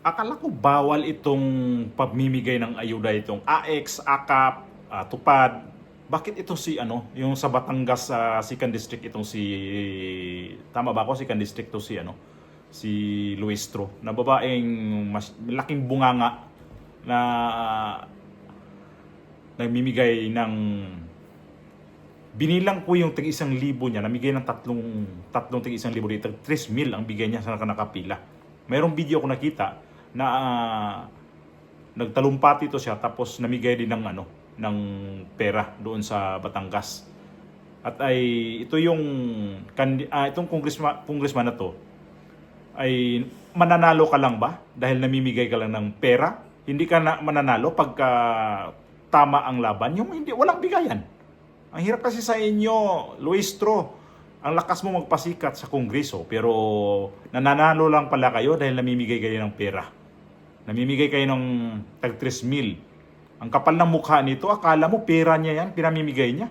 Akala ko bawal itong pagmimigay ng ayuda itong AX, AKAP, Tupad. Bakit ito si ano, yung sa Batangas sa 2nd District itong si tama ba ako 2nd District to si ano, si Luistro na babaeng mas laking bunganga na nagmimigay ng binilang ko yung tig 1,000 niya, namigay ng tatlong tig 1,000 dito, 3,000 ang bigay niya sa nakapila. Mayroong video ko nakita na nagtalumpati ito siya tapos namigay din ng ano ng pera doon sa Batangas. At ay ito yung itong congressman na to ay mananalo ka lang ba dahil namimigay ka lang ng pera? Hindi ka na mananalo pagka tama ang laban, yung hindi walang bigayan. Ang hirap kasi sa inyo, Luistro. Ang lakas mo magpasikat sa kongreso pero nananalo lang pala kayo dahil namimigay kayo ng pera. Namimigay kayo ng tag 3,000. Ang kapal ng mukha nito, akala mo pera niya yan, pinamimigay niya.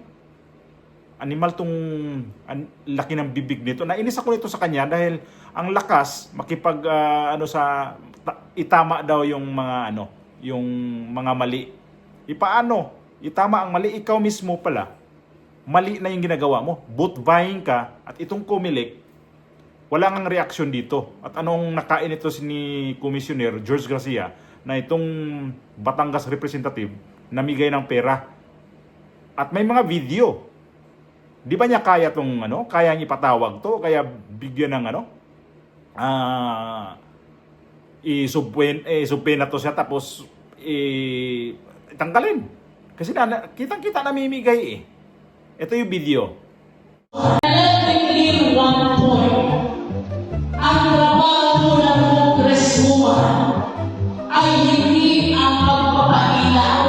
Animal tong laki ng bibig nito. Nainis ako nito sa kanya dahil ang lakas makipag itama daw yung mga yung mga mali. Ipaano? Itama ang mali, ikaw mismo pala. Mali na yung ginagawa mo. Vote buying ka at itong Comelec, wala ngang reaksyon dito. At anong nakain ito ni Commissioner George Garcia na itong Batangas representative namigay ng pera. At may mga video. Di ba niya kaya tong kaya niyang ipatawag to, kaya bigyan ng isubpen na to siya tapos tanggalin. Kasi kitang-kita namimigay eh. Ito yung video. One point, ang trabaho ng congresswoman ay hindi ang pagpapailaw.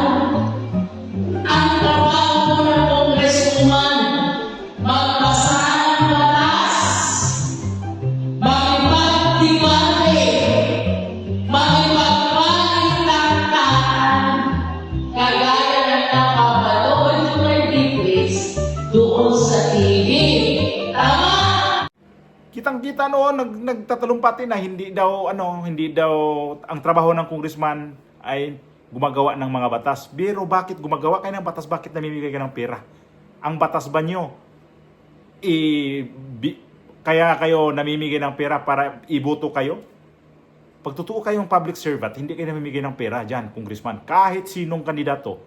Ang trabaho ng congresswoman, magbasa ng batas, makipagdibate, makipagpalitaktakan, kagaya ng napapanood yung articles doon sa TV. Tama? Kitang-kita noon nagtatalumpati na hindi daw ang trabaho ng congressman ay gumagawa ng mga batas. Pero bakit gumagawa kayo ng batas? Bakit namimigay kayo ng pera? Ang batas ba nyo kaya kayo namimigay ng pera para iboto kayo? Pag totoo kayong public servant, hindi kayo namimigay ng pera dyan, congressman. Kahit sinong kandidato.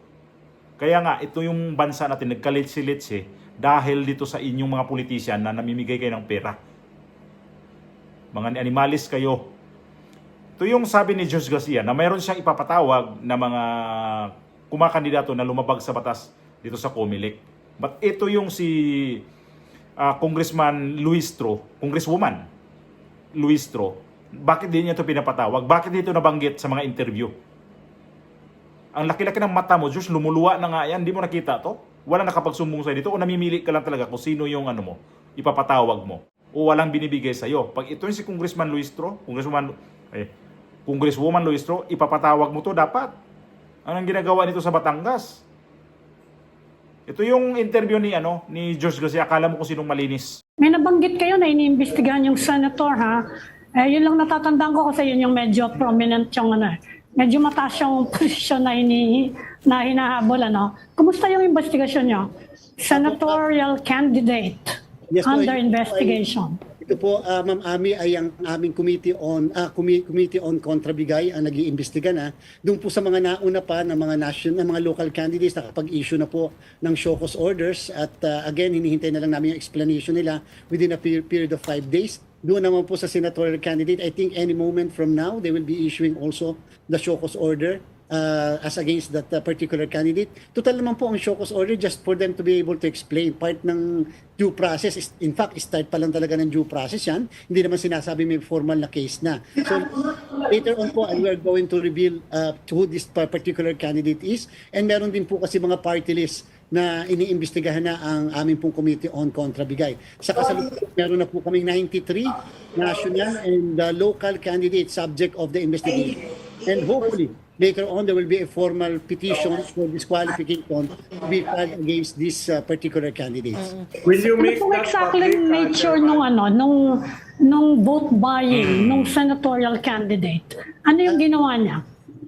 Kaya nga, ito yung bansa natin, nagkalit-silits dahil dito sa inyong mga politician na namimigay kayo ng pera. Mga animalis kayo. Ito yung sabi ni George Garcia na mayroon siyang ipapatawag na mga kumakandidato na lumabag sa batas dito sa Comelec. But ito yung si Congressman Congresswoman Luistro. Bakit din niya ito pinapatawag? Bakit dito nabanggit sa mga interview? Ang laki-laki ng mata mo, Diyos, lumuluwa na nga yan. Di mo nakita to? Wala nakapagsumbong sa'yo dito o namimili ka lang talaga kung sino yung ipapatawag mo o walang binibigay sa'yo. Pag ito yung si Congressman Luistro, Congresswoman Luistro, ipapatawag mo to dapat. Anong ginagawa nito sa Batangas? Ito yung interview ni George Garcia, akala mo kung sinong malinis. May nabanggit kayo na iniimbestigahan yung senator, ha? Yun lang natatandaan ko kasi yun yung medyo prominent yung medyo mataas yung posisyon na hinahabol, Kumusta yung investigasyon nyo? Senatorial candidate under investigation. Ito po, Ma'am Ami, ay ang aming Committee on Contrabigay ang nag-iimbestiga na. Doon po sa mga nauna pa ng mga local candidates nakapag-issue na po ng show cause orders at again, hinihintay na lang namin yung explanation nila within a period of 5 days. Doon naman po sa senatorial candidate, I think any moment from now, they will be issuing also the show cause order as against that particular candidate. Total naman po ang show cause order just for them to be able to explain. Part ng due process, in fact, start pa lang talaga ng due process yan. Hindi naman sinasabi may formal na case na. So later on po, we are going to reveal who this particular candidate is. And meron din po kasi mga party list na iniimbestigahan na ang aming pong Committee on Contrabigay. Sa kasalukuyan, meron na po kaming 93 national and local candidates subject of the investigation. And hopefully, later on there will be a formal petition for disqualification to be filed against these particular candidates. Will you Ano make pong that exactly public, nature Chairman? nung vote buying nung senatorial candidate? Ano yung ginawa niya?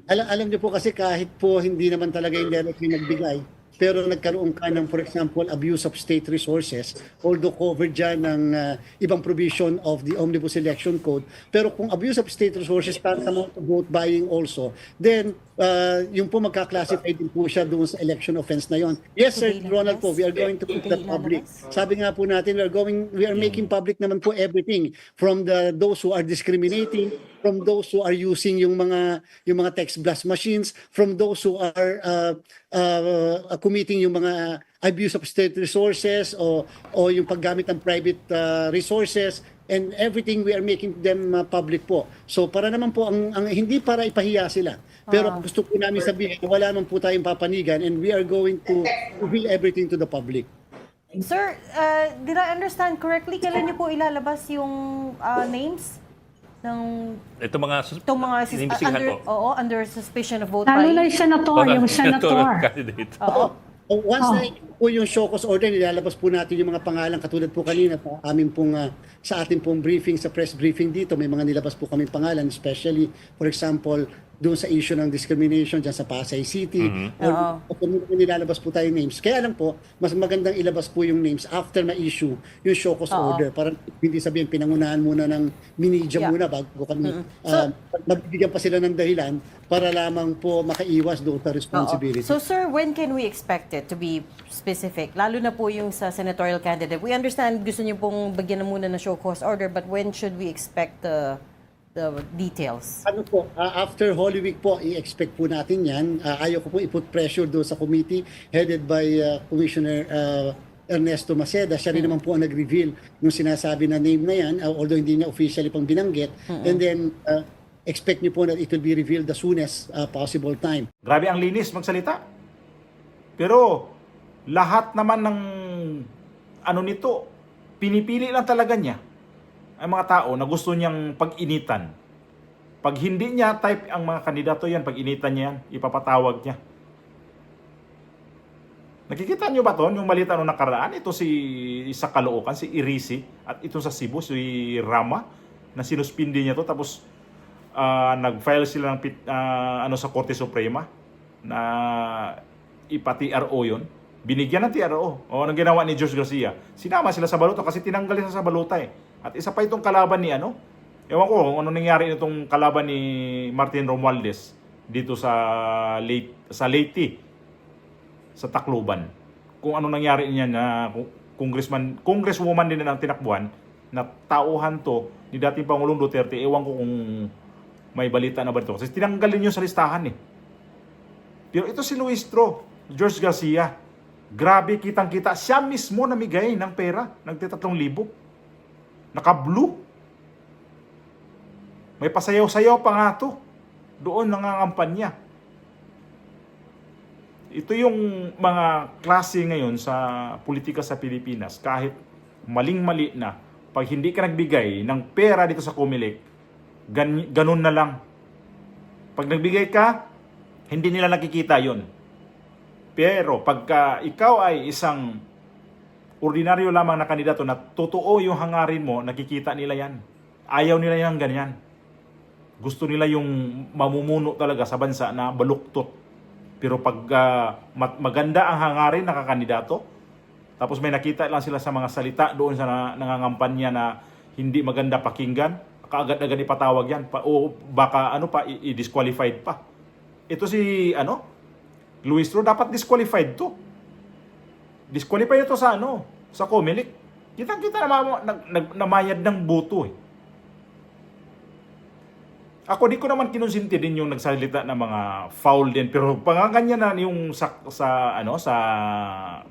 Alam niyo po kasi kahit po hindi naman talaga yung directly nagbigay, pero nagkaroon ka ng, for example, abuse of state resources, although covered dyan ng ibang provision of the Omnibus Election Code. Pero kung abuse of state resources tantamount to vote buying also, then yung po magka-classify din po siya doon sa election offense na yon. Yes, Sir Ronald po, we are going to put that public. Sabi nga po natin, we are making public naman po everything from those who are discriminating, from those who are using yung mga text blast machines, from those who are committing yung mga abuse of state resources o yung paggamit ng private resources, and everything we are making them public po. So para naman po ang hindi para ipahiya sila. Pero gusto po namin sabihin wala naman po tayong papanigan, and we are going to reveal everything to the public. Sir, did I understand correctly? Kailan niyo po ilalabas yung names ng Ito mga itong mga inimbestigahan po. under suspicion of vote Lalo na buying? yung senator, yung senator. Candidate. Once na po yung show cause order, nilalabas po natin yung mga pangalan katulad po kanina sa ating pong briefing, sa press briefing dito, may mga nilabas po kaming pangalan, especially, for example, doon sa issue ng discrimination dyan sa Pasay City. O kung nilalabas po tayo names. Kaya lang po, mas magandang ilabas po yung names after ma-issue yung show cause order. Para hindi sabihin, pinangunahan muna ng minidya muna bago kami. Magbibigyan pa sila ng dahilan para lamang po makaiwas doon sa responsibility. So sir, when can we expect it to be specific? Lalo na po yung sa senatorial candidate. We understand gusto niyo pong bagyan na muna ng show cause order, but when should we expect the details? Ano po, after Holy Week po, i-expect po natin yan. Ayaw ko po i-put pressure doon sa committee headed by Commissioner Ernesto Maceda. Siya rin naman po ang nag-reveal yung sinasabi na name na yan, although hindi niya officially pang binanggit. And then, expect niyo po that it will be revealed the soonest possible time. Grabe ang linis magsalita. Pero lahat naman ng ano nito, pinipili lang talaga niya ang mga tao na gusto niyang pag-initan. Pag hindi niya type ang mga kandidato yan, pag-initan niya yan, ipapatawag niya. Nakikita niyo ba to? Yung malita nung nakaraan, ito sa Caloocan, si Irisi, at ito sa Cebu, si Rama, na sinuspindi niya to, tapos nag-file sila ng sa Korte Suprema na ipa-TRO yun. Binigyan ng TRO. O anong ginawa ni George Garcia? Sinama sila sa baluta kasi tinanggal sila sa baluta eh. At isa pa itong kalaban ni ewan ko kung ano nangyari itong kalaban ni Martin Romualdez dito sa Leyte, sa Tacloban. Kung ano nangyari niya na congresswoman din na ng tinakbuhan, na tauhan to ni dating Pangulong Duterte. Ewan ko kung may balita na ba ito. Kasi tinanggalin yun sa listahan eh. Pero ito si Luistro, George Garcia, grabe kitang-kita. Siya mismo namigay ng pera, nagti-3,000. Naka-blue. May pasayaw-sayaw pa nga to. Doon nangangampanya. Ito yung mga klase ngayon sa politika sa Pilipinas. Kahit maling-mali na, pag hindi ka nagbigay ng pera dito sa Comelec, ganun na lang. Pag nagbigay ka, hindi nila nakikita yon. Pero pagka ikaw ay isang ordinaryo lamang na kandidato na totoo yung hangarin mo, nakikita nila yan. Ayaw nila yan ganyan. Gusto nila yung mamumuno talaga sa bansa na baluktot. Pero pag maganda ang hangarin na kakandidato, tapos may nakita lang sila sa mga salita doon sa nangangampanya na hindi maganda pakinggan, kaagad-agad ipatawag yan. O baka i-disqualified pa. Ito si Luistro, dapat disqualified to. Disqualified ito sa sa Comelec. Kitang-kita namayad ng boto eh. Ako di ko naman kinonsinti din yung nagsalita ng mga foul din, pero panganganyan na yung sa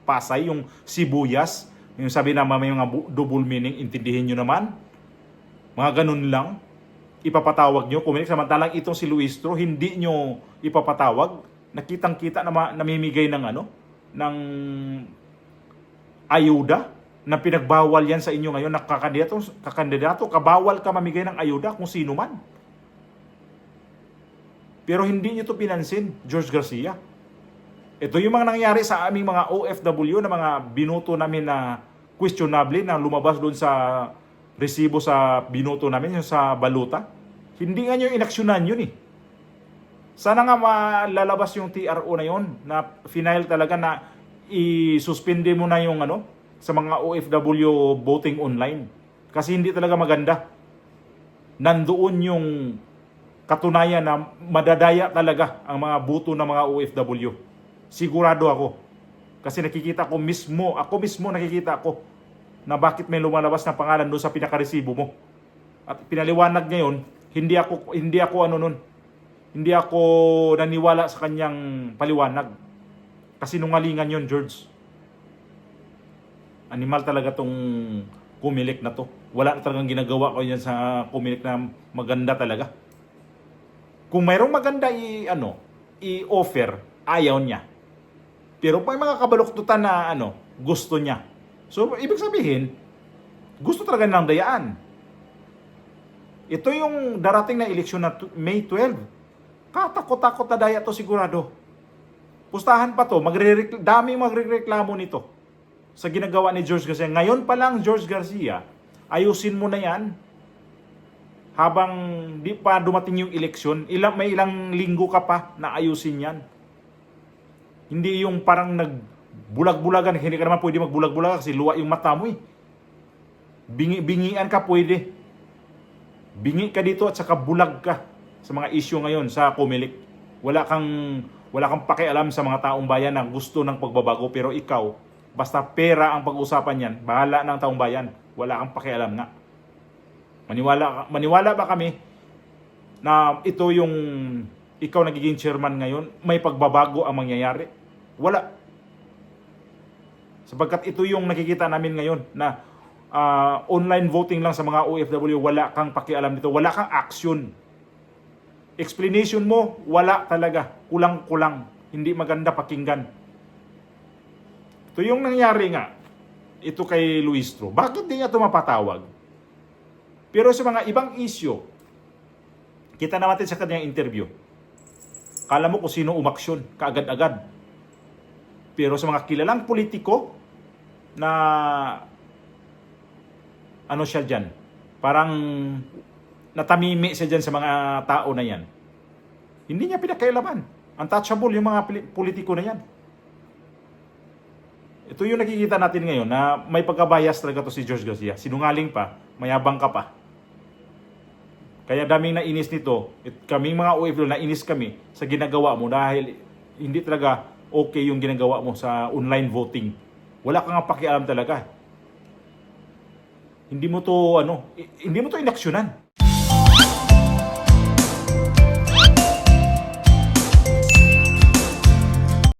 Pasay, yung sibuyas, yung sabi na may mga double meaning, intindihin nyo naman. Mga ganun lang, ipapatawag nyo. Comelec, samantalang itong si Luistro, hindi nyo ipapatawag. Nakitang-kita na namimigay ng ng ayuda na pinagbawal yan sa inyo ngayon na kakandidato, kabawal ka mamigay ng ayuda kung sino man. Pero hindi nyo to pinansin, George Garcia. Ito yung mga nangyari sa aming mga OFW na mga binuto namin na questionable na lumabas doon sa resibo sa binuto namin, yung sa baluta. Hindi nga nyo inaksyonan yun eh. Sana nga malalabas yung TRO na yun na final talaga na i-suspende mo na yung sa mga OFW voting online. Kasi hindi talaga maganda. Nandoon yung katunayan na madadaya talaga ang mga boto ng mga OFW. Sigurado ako. Kasi nakikita ko mismo, ako mismo nakikita ko na bakit may lumalabas na pangalan doon sa pinakaresibo mo. At pinaliwanag niya yun, hindi ako naniwala sa kanyang paliwanag. Kasi nungalingan yun, George. Animal talaga tong Comelec na to. Wala na talagang ginagawa ko yan sa Comelec na maganda talaga. Kung mayroong maganda i-offer, ayaw niya. Pero may mga kabaluktutan na gusto niya. So, ibig sabihin, gusto talaga ng dayaan. Ito yung darating na eleksyon na May 12. Katakot-takot na daya to sigurado. Pustahan pa to, daming magrereklamo nito sa ginagawa ni George Garcia. Ngayon pa lang, George Garcia, ayusin mo na yan habang di pa dumating yung eleksyon. May ilang linggo ka pa na ayusin yan. Hindi yung parang nagbulag-bulagan. Hindi ka naman pwede magbulag-bulagan kasi luwa yung mata mo eh. Bingian ka pwede. Bingi ka dito at saka bulag ka sa mga issue ngayon sa Comelec. Wala kang pakialam sa mga taong bayan na gusto ng pagbabago, pero ikaw, basta pera ang pag-usapan yan, bahala ng taong bayan. Wala kang pakialam nga. Maniwala ba kami na ito yung ikaw nagiging chairman ngayon, may pagbabago ang mangyayari? Wala. Sapagkat ito yung nakikita namin ngayon na online voting lang sa mga OFW, wala kang pakialam dito, wala kang action. Explanation mo, wala talaga. Kulang-kulang. Hindi maganda pakinggan. Ito yung nangyari nga. Ito kay Luistro. Bakit di niya ito mapatawag? Pero sa mga ibang issue, kita natin sa kanyang interview. Kala mo kung sino umaksyon, kaagad-agad. Pero sa mga kilalang politiko na siya dyan, parang natamimi siya dyan sa mga tao na yan. Hindi niya pinakailaman. Untouchable yung mga politiko na yan. Ito yung nakikita natin ngayon na may pagkabayas talaga to si George Garcia. Sinungaling pa, mayabang ka pa. Kaya daming nainis nito. Kaming mga OFW, nainis kami sa ginagawa mo dahil hindi talaga okay yung ginagawa mo sa online voting. Wala kang pakialam talaga. Hindi mo to inaksyonan.